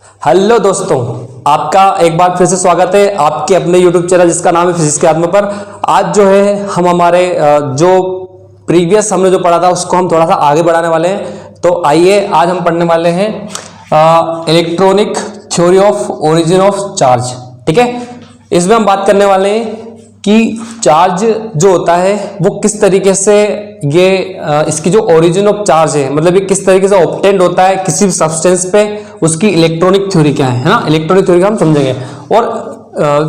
Hello दोस्तों, आपका एक बार फिर से स्वागत है आपके अपने YouTube चैनल जिसका नाम है फिजिक्स के आत्मा पर। आज जो है हम हमारे जो प्रीवियस हमने जो पढ़ा था उसको हम थोड़ा सा आगे बढ़ाने वाले हैं। तो आइए आज हम पढ़ने वाले हैं electronic theory of origin of charge. ठीक है, इसमें हम बात करने वाले हैं कि चार्ज जो होता है वो किस तरीके से ये इसकी जो ओरिजिन ऑफ चार्ज है, मतलब ये किस तरीके से ऑब्टेन्ड होता है किसी भी सब्सटेंस पे, उसकी इलेक्ट्रॉनिक थ्योरी क्या है ना। इलेक्ट्रॉनिक थ्योरी का हम समझेंगे और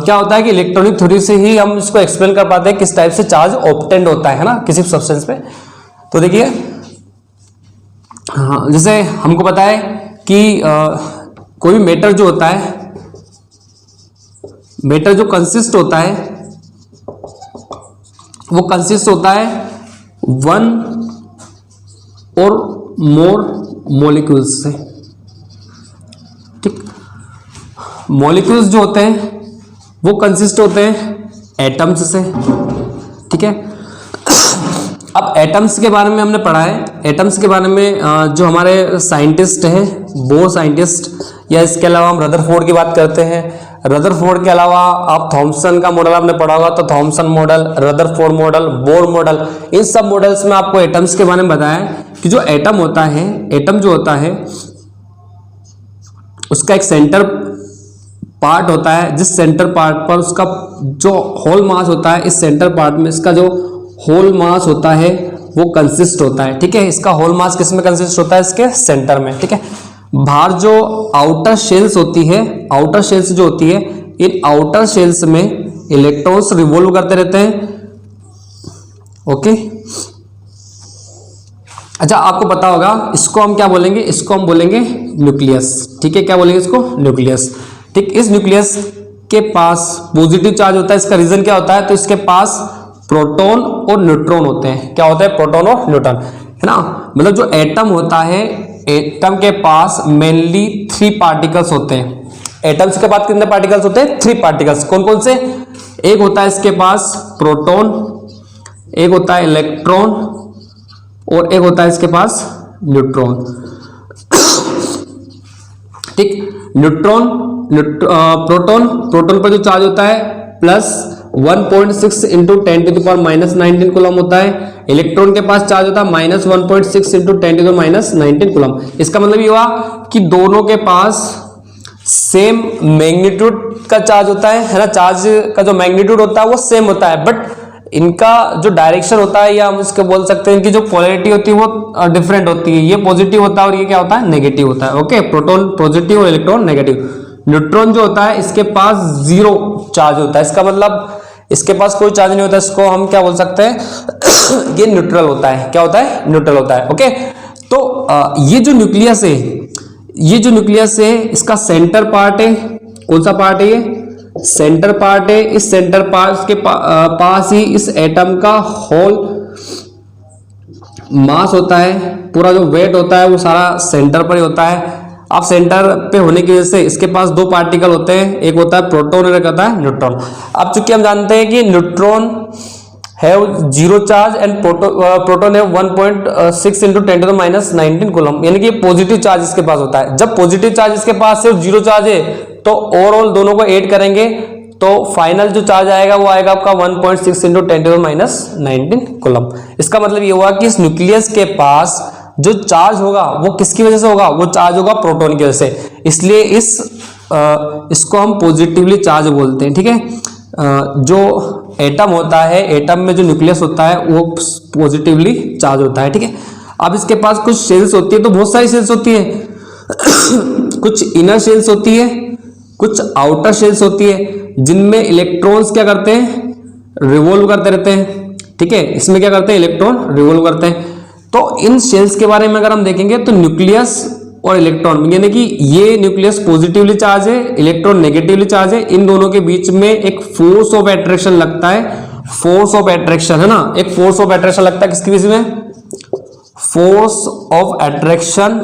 क्या होता है कि इलेक्ट्रॉनिक थ्योरी से ही हम इसको एक्सप्लेन कर पाते हैं किस टाइप से चार्ज ऑब्टेन्ड होता है ना किसी सब्सटेंस पे। तो देखिए, हाँ, जैसे हमको पता है कि कोई मैटर जो होता है, मैटर जो कंसिस्ट होता है वो कंसिस्ट होता है वन और मोर मॉलिक्यूल्स से। ठीक, मॉलिक्यूल्स जो होते हैं वो कंसिस्ट होते हैं एटम्स से। ठीक है, अब एटम्स के बारे में हमने पढ़ा है। एटम्स के बारे में जो हमारे साइंटिस्ट हैं, बोर साइंटिस्ट, या इसके अलावा हम रदरफोर्ड की बात करते हैं। रदरफोर्ड के अलावा आप थॉमसन का मॉडल आपने पढ़ा होगा, तो Thomson model, Rutherford model, Bohr model, इन सब मॉडल्स में आपको एटम्स के बारे में बताया कि जो एटम होता है, एटम जो होता है उसका एक सेंटर पार्ट होता है, जिस सेंटर पार्ट पर उसका जो होल मास होता है, इस सेंटर पार्ट में इसका जो होल मास होता है वो कंसिस्ट होता है। ठीक है, इसका होल मास किस में कंसिस्ट होता है? इसके सेंटर में। ठीक है, बाहर जो आउटर शेल्स होती है, आउटर शेल्स जो होती है, इन आउटर शेल्स में इलेक्ट्रॉन्स रिवॉल्व करते रहते हैं। ओके, अच्छा, आपको पता होगा इसको हम क्या बोलेंगे? इसको हम बोलेंगे न्यूक्लियस। ठीक है, क्या बोलेंगे इसको? न्यूक्लियस। ठीक, इस न्यूक्लियस के पास पॉजिटिव चार्ज होता है। इसका रीजन क्या होता है? तो इसके पास प्रोटॉन और न्यूट्रॉन होते हैं। क्या होता है? प्रोटॉन और न्यूट्रॉन, है ना। मतलब जो एटम होता है, एटम के पास मेनली 3 पार्टिकल्स होते हैं। एटम्स के पास कितने पार्टिकल्स होते हैं? 3 पार्टिकल्स। कौन कौन से? एक होता है इसके पास प्रोटॉन, एक होता है इलेक्ट्रॉन और एक होता है इसके पास न्यूट्रॉन। ठीक, न्यूट्रॉन, प्रोटॉन पर जो चार्ज होता है प्लस 1.6 इंटू 10⁻⁻19 कूलम होता है। इलेक्ट्रॉन के पास चार्ज होता है -1.6 इंटू 10⁻⁻19 कूलम। इसका मतलब ये हुआ कि दोनों के पास सेम मैग्नीट्यूड का चार्ज होता है ना। चार्ज का जो मैग्नीट्यूड होता है वो सेम होता है, बट इनका जो डायरेक्शन होता है, या हम इसको बोल सकते हैं इनकी जो पोलैरिटी होती है वो डिफरेंट होती है। ये पॉजिटिव होता है और ये क्या होता है? नेगेटिव होता है। ओके, प्रोटॉन पॉजिटिव और इलेक्ट्रॉन नेगेटिव। न्यूट्रॉन जो होता है इसके पास 0 चार्ज होता है। इसका मतलब इसके पास कोई चार्ज नहीं होता। इसको हम क्या बोल सकते हैं? ये न्यूट्रल होता है। क्या होता है? न्यूट्रल होता है। ओके, तो ये जो न्यूक्लियस है, ये जो न्यूक्लियस है इसका सेंटर पार्ट है। कौन सा पार्ट है? ये सेंटर पार्ट है। इस सेंटर पार्ट के पास ही इस एटम का होल मास होता है। पूरा जो वेट होता है वो सारा सेंटर पर ही होता है। अब सेंटर पे होने की वजह से इसके पास 2 पार्टिकल होते हैं, एक होता है प्रोटॉन और एक होता है न्यूट्रॉन। अब चूंकि हम जानते हैं कि न्यूट्रॉन है 0 चार्ज एंड प्रोटॉन है 1.6 इंटू 10⁻⁻19 कूलम, यानी कि पॉजिटिव चार्ज इसके पास होता है। जब पॉजिटिव चार्ज इसके पास सिर्फ 0 चार्ज है तो ओवरऑल दोनों को ऐड करेंगे तो फाइनल जो चार्ज आएगा वो आएगा आपका 1.6 इंटू 10⁻⁻19 कूलम। इसका मतलब ये हुआ कि इस न्यूक्लियस के पास जो चार्ज होगा वो किसकी वजह से होगा? वो चार्ज होगा प्रोटॉन की वजह से। इसलिए इसको हम पॉजिटिवली चार्ज बोलते हैं। ठीक है, जो एटम होता है, एटम में जो न्यूक्लियस होता है वो पॉजिटिवली चार्ज होता है। ठीक है, अब इसके पास कुछ शेल्स होती है, तो बहुत सारी शेल्स होती है। कुछ इनर शेल्स होती है, कुछ आउटर शेल्स होती है, जिनमें इलेक्ट्रॉन्स क्या करते हैं? रिवॉल्व करते रहते हैं। ठीक है, इसमें क्या करते हैं? इलेक्ट्रॉन रिवॉल्व करते हैं। तो इन शेल्स के बारे में अगर हम देखेंगे तो न्यूक्लियस और इलेक्ट्रॉन, यानी कि ये न्यूक्लियस पॉजिटिवली चार्ज है, इलेक्ट्रॉन नेगेटिवली चार्ज है, इन दोनों के बीच में एक फोर्स ऑफ एट्रैक्शन लगता है। फोर्स ऑफ एट्रैक्शन, है ना, एक फोर्स ऑफ एट्रैक्शन लगता है किसके बीच में? Force of attraction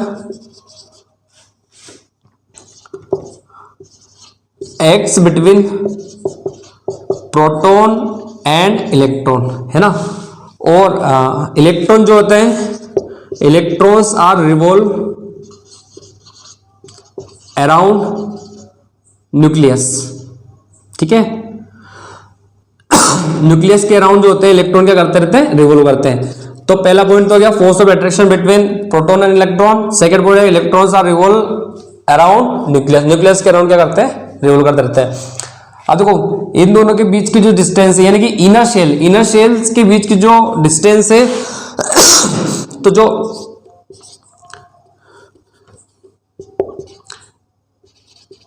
X between proton and electron, है ना। और इलेक्ट्रॉन जो होते हैं, electrons are revolve around nucleus. ठीक है, न्यूक्लियस के अराउंड जो होते हैं इलेक्ट्रॉन क्या करते रहते हैं, रिवॉल्व करते हैं। तो पहला पॉइंट तो हो गया force of attraction between proton and electron. Second point है electrons are revolve around nucleus, nucleus के अराउंड क्या करते हैं, रिवॉल्व करते रहते हैं। अब देखो इन दोनों के बीच की जो डिस्टेंस है, यानी कि इनर शेल्स के बीच की जो डिस्टेंस है, तो जो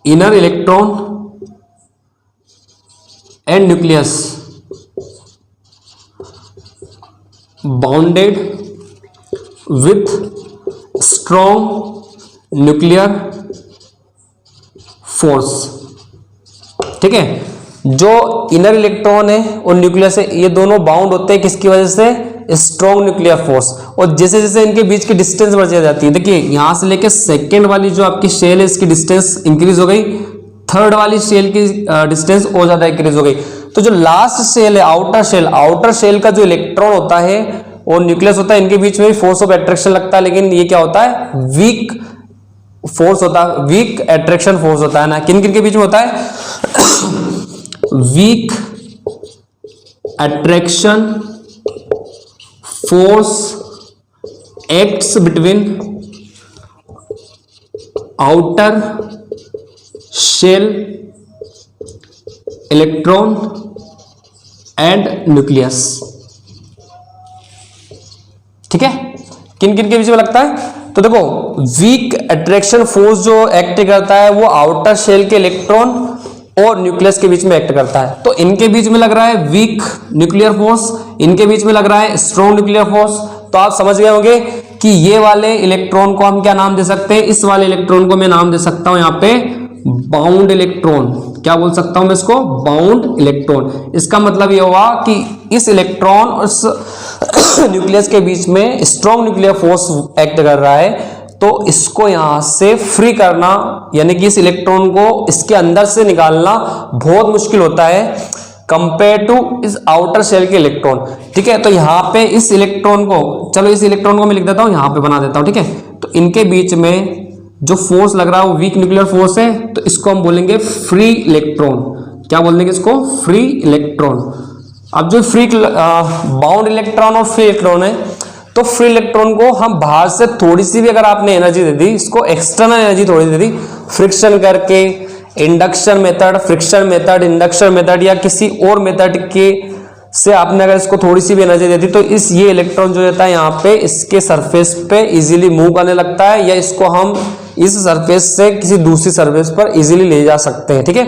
inner electron and nucleus bounded with strong nuclear force. ठीक है, जो इनर इलेक्ट्रॉन है और न्यूक्लियस है, ये दोनों बाउंड होते हैं किसकी वजह से, स्ट्रॉन्ग न्यूक्लियर फोर्स। और जैसे जैसे इनके बीच की डिस्टेंस बढ़ती जाती है, देखिए यहां से लेके सेकेंड वाली जो आपकी शेल है इसकी डिस्टेंस इंक्रीज हो गई, थर्ड वाली शेल की डिस्टेंस और ज्यादा इंक्रीज हो गई। तो जो लास्ट शेल है आउटर शेल का जो इलेक्ट्रॉन होता है और न्यूक्लियस होता है, इनके बीच में फोर्स ऑफ अट्रैक्शन लगता है, लेकिन ये क्या होता है, वीक फोर्स होता है, वीक अट्रैक्शन फोर्स होता है ना। किन किन के बीच में होता है, weak attraction force acts between outer shell electron and nucleus. ठीक है, किन किन के बीच में लगता है, तो देखो वीक अट्रैक्शन फोर्स जो एक्ट करता है वो आउटर शेल के इलेक्ट्रॉन और न्यूक्लियस के बीच में एक्ट करता है। तो इनके बीच में लग रहा है वीक न्यूक्लियर फोर्स, इनके बीच में लग रहा है स्ट्रॉन्ग न्यूक्लियर फोर्स। तो आप समझ गए होंगे कि ये वाले इलेक्ट्रॉन को हम क्या नाम दे सकते हैं, इस वाले इलेक्ट्रॉन को मैं नाम दे सकता हूं यहां पे बाउंड इलेक्ट्रॉन। क्या बोल सकता हूं मैं इसको, बाउंड इलेक्ट्रॉन। इसका मतलब ये हुआ कि इस इलेक्ट्रॉन और न्यूक्लियस के बीच में स्ट्रॉन्ग न्यूक्लियर फोर्स एक्ट कर रहा है, तो इसको यहां से फ्री करना, यानी कि इस इलेक्ट्रॉन को इसके अंदर से निकालना बहुत मुश्किल होता है कंपेयर टू इस आउटर शेल के इलेक्ट्रॉन। ठीक है, तो यहां पे इस इलेक्ट्रॉन को, चलो इस इलेक्ट्रॉन को मैं लिख देता हूं, यहां पे बना देता हूं। ठीक है, तो इनके बीच में जो फोर्स लग रहा है वो वीक न्यूक्लियर फोर्स है, तो इसको हम बोलेंगे फ्री इलेक्ट्रॉन। क्या बोल देंगे इसको, फ्री इलेक्ट्रॉन। अब जो फ्री बाउंड इलेक्ट्रॉन और फ्री इलेक्ट्रॉन है, तो फ्री इलेक्ट्रॉन को हम बाहर से थोड़ी सी भी अगर आपने एनर्जी दे दी, इसको एक्सटर्नल एनर्जी थोड़ी दे दी, फ्रिक्शन करके, induction method, friction method, induction method या किसी और मेथड के से आपने अगर इसको थोड़ी सी भी एनर्जी दे दी, तो ये इलेक्ट्रॉन जो रहता है यहाँ पे इसके सरफेस पे इजीली मूव करने लगता है, या इसको हम इस सरफेस से किसी दूसरी सरफेस पर इजीली ले जा सकते हैं। ठीक है,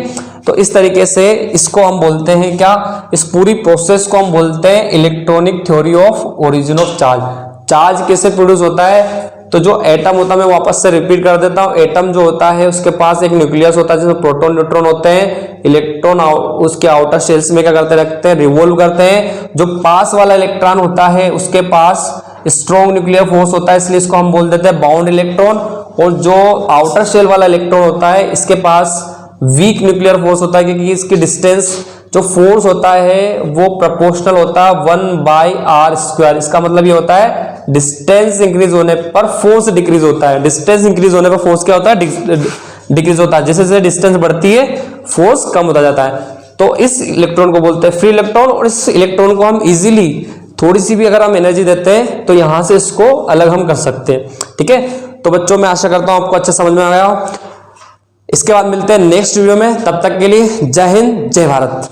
तो इस तरीके से इसको हम बोलते हैं क्या, इस पूरी प्रोसेस को हम बोलते हैं electronic theory of origin of charge. Charge कैसे प्रोड्यूस होता है, तो जो एटम होता है, मैं वापस से रिपीट कर देता हूं, एटम जो होता है उसके पास एक न्यूक्लियस होता है जिसमें प्रोटॉन न्यूट्रॉन होते हैं, इलेक्ट्रॉन उसके आउटर शेल्स में क्या करते रखते हैं, रिवॉल्व करते हैं। जो पास वाला इलेक्ट्रॉन होता है उसके पास स्ट्रॉन्ग न्यूक्लियर फोर्स होता है, इसलिए इसको हम बोल देते हैं बाउंड इलेक्ट्रॉन। और जो आउटर शेल वाला इलेक्ट्रॉन होता है इसके पास वीक न्यूक्लियर फोर्स होता है, क्योंकि इसकी डिस्टेंस जो फोर्स होता है वो प्रोपोर्शनल होता है 1/r²। इसका मतलब ये होता है डिस्टेंस इंक्रीज होने पर फोर्स डिक्रीज होता है, डिस्टेंस इंक्रीज होने पर फोर्स क्या होता है, डिक्रीज होता है। जैसे जैसे डिस्टेंस बढ़ती है फोर्स कम होता जाता है। तो इस इलेक्ट्रॉन को बोलते हैं फ्री इलेक्ट्रॉन, और इस इलेक्ट्रॉन को हम इजीली थोड़ी सी भी अगर हम एनर्जी देते हैं तो यहां से इसको अलग हम कर सकते हैं। ठीक है, तो बच्चों मैं आशा करता हूं आपको अच्छे समझ में आ गया हो। इसके बाद मिलते हैं नेक्स्ट वीडियो में, तब तक के लिए जय हिंद जय भारत।